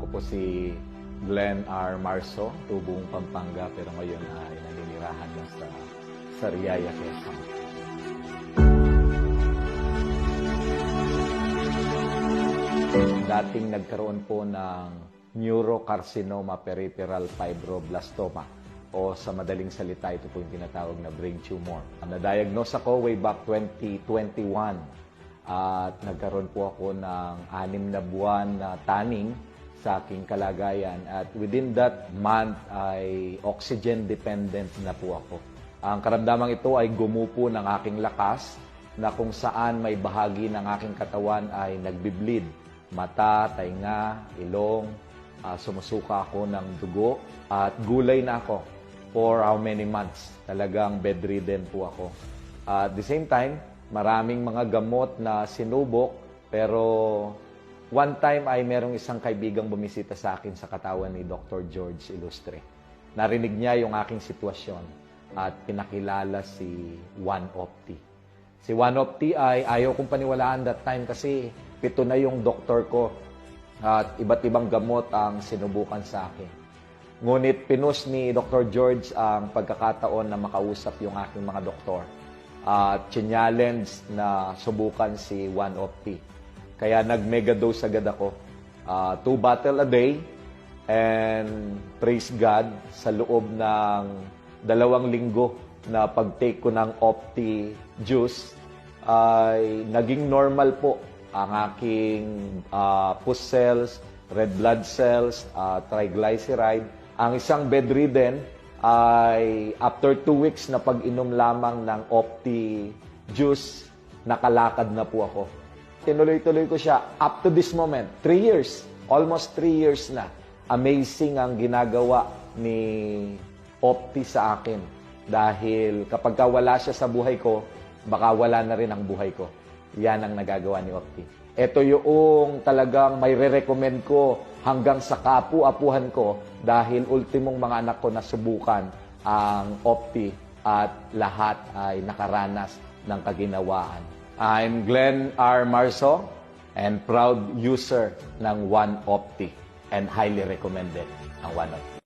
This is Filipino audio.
po si Glenn R. Marso, Tubong, Pampanga, pero ngayon ay naninirahan na sa Sariaya, Quezon. Dating nagkaroon po ng neurocarcinoma peripheral fibroblastoma o sa madaling salita, ito po yung tinatawag na brain tumor. Na-diagnose ako way back 2021 at nagkaroon po ako ng 6 na buwan na tanning sa aking kalagayan at within that month ay oxygen dependent na po ako. Ang karamdamang ito ay gumupo ng aking lakas na kung saan may bahagi ng aking katawan ay nagbi-bleed. Mata, tainga, ilong, sumusuka ako ng dugo at gulay na ako for how many months. Talagang bedridden po ako. At the same time, maraming mga gamot na sinubok pero one time ay merong isang kaibigang bumisita sa akin sa katawan ni Dr. George Ilustre. Narinig niya yung aking sitwasyon at pinakilala si One Opti. Si One Opti ay ayaw kong paniwalaan that time kasi 7 na yung doktor ko at iba't ibang gamot ang sinubukan sa akin. Ngunit pinus ni Dr. George ang pagkakataon na makausap yung aking mga doktor at challenge na subukan si One Opti. Kaya nag-megadose agad ako. 2 bottle a day and praise God sa loob ng 2 linggo na pag-take ko ng Opti juice ay naging normal po ang aking pus cells, red blood cells, triglyceride. Ang isang bedridden ay after 2 weeks na pag-inom lamang ng Opti juice, nakalakad na po ako. Tinuloy-tuloy ko siya up to this moment. 3 years. Almost 3 years na. Amazing ang ginagawa ni Opti sa akin. Dahil kapag wala siya sa buhay ko, baka wala na rin ang buhay ko. Yan ang nagagawa ni Opti. Ito yung talagang may re-recommend ko hanggang sa kapu-apuhan ko dahil ultimong mga anak ko nasubukan ang Opti at lahat ay nakaranas ng kaginawaan. I'm Glenn R. Marso and proud user ng One Opti and highly recommended ang One Opti.